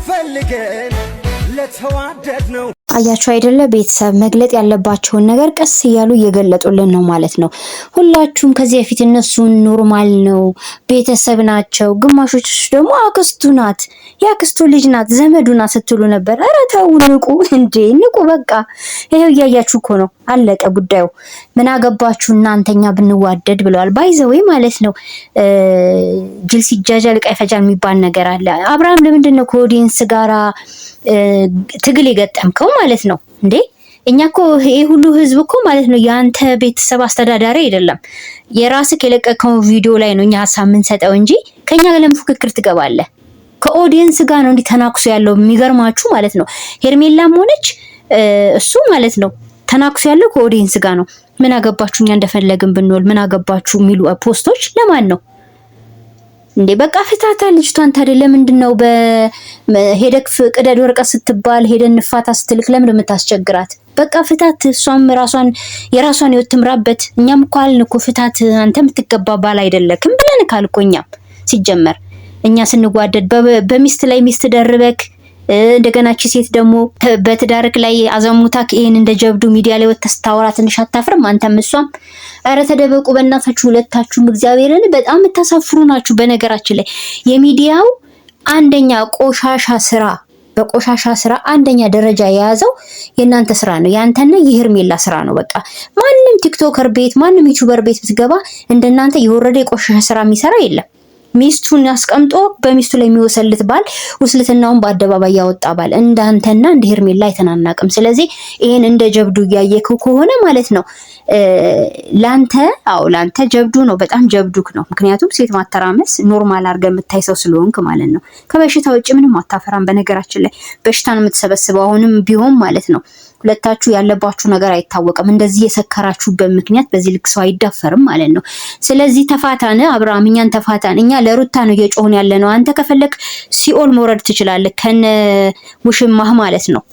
ፈልገን ለተዋደድ ነው አያችሁ አይደለ ቤተሰብ መግለጥ ያለባቸውን ነገር ቀስ እያሉ እየገለጡልን ነው ማለት ነው። ሁላችሁም ከዚህ በፊት እነሱን ኖርማል ነው ቤተሰብ ናቸው፣ ግማሾች ደግሞ አክስቱ ናት ያክስቱ ልጅ ናት ዘመዱ ናት ስትሉ ነበር። ኧረ ተው ንቁ እንዴ ንቁ። በቃ ይሄው እያያችሁ እኮ ነው፣ አለቀ ጉዳዩ። ምን አገባችሁ እናንተኛ ብንዋደድ ብለዋል። ባይዘዌ ማለት ነው ጅል ሲጃጃል ዕቃ ይፈጃል የሚባል ነገር አለ። አብርሃም ለምንድን ነው ከኦዲየንስ ጋራ ትግል የገጠምከው ማለት ነው እንዴ? እኛ እኮ ይሄ ሁሉ ህዝብ እኮ ማለት ነው ያንተ ቤተሰብ አስተዳዳሪ አይደለም። የራስህ የለቀቀው ቪዲዮ ላይ ነው እኛ ሀሳብ የምንሰጠው እንጂ ከኛ ጋር ለምፉክክር ትገባለህ? ከኦዲየንስ ጋር ነው እንዲህ ተናክሶ ያለው። የሚገርማችሁ ማለት ነው ሄርሜላም ሆነች እሱ ማለት ነው ተናክሶ ያለው ከኦዲየንስ ጋር ነው። ምን አገባችሁ እኛ እንደፈለግን ብንወል ምን አገባችሁ የሚሉ ፖስቶች ለማን ነው እንዴ? በቃ ፍታታ ልጅቷን። ታዲያ ለምንድነው በሄደክ ቅደድ ወረቀት ስትባል ሄደን ንፋታ ስትልክ ለምን የምታስቸግራት? በቃ ፍታት። እሷም የራሷን ህይወት ትምራበት። እኛም እኮ አልን እኮ ፍታት፣ አንተ የምትገባ ባል አይደለክም ብለን ካልኮ እኛም ሲጀመር እኛ ስንጓደድ በሚስት ላይ ሚስት ደርበክ እንደገና እቺ ሴት ደግሞ በትዳርክ ላይ አዘሙታክ ይሄን እንደ ጀብዱ ሚዲያ ላይ ወጥተህ ስታወራ ትንሽ አታፍርም? አንተም እሷም። ኧረ ተደበቁ በእናታችሁ ሁለታችሁም። እግዚአብሔርን በጣም የምታሳፍሩ ናችሁ። በነገራችን ላይ የሚዲያው አንደኛ ቆሻሻ ስራ በቆሻሻ ስራ አንደኛ ደረጃ የያዘው የእናንተ ስራ ነው፣ ያንተና የሄርሜላ ስራ ነው። በቃ ማንም ቲክቶከር ቤት ማንም ዩቲዩበር ቤት ብትገባ እንደናንተ የወረደ የቆሻሻ ስራ የሚሰራ የለም። ሚስቱን አስቀምጦ በሚስቱ ላይ የሚወሰልት ባል ውስልትናውን በአደባባይ ያወጣ ባል እንዳንተና እንደ ሄርሜላ አይተናናቅም። ስለዚህ ይሄን እንደ ጀብዱ እያየከው ከሆነ ማለት ነው ላንተ ጀብዱ ነው፣ በጣም ጀብዱክ ነው። ምክንያቱም ሴት ማተራመስ ኖርማል አድርገህ የምታይ ሰው ስለሆንክ ማለት ነው። ከበሽታ ውጭ ምንም አታፈራም። በነገራችን ላይ በሽታን የምትሰበስበው አሁንም ቢሆን ማለት ነው። ሁለታችሁ ያለባችሁ ነገር አይታወቅም። እንደዚህ የሰከራችሁበት ምክንያት በዚህ ልክ ሰው አይዳፈርም ማለት ነው። ስለዚህ ተፋታን አብርሃም፣ እኛን ተፋታን። እኛ ለሩታ ነው እየጮህን ያለ ነው። አንተ ከፈለክ ሲኦል መውረድ ትችላለህ ከነ ውሽማህ ማለት ነው።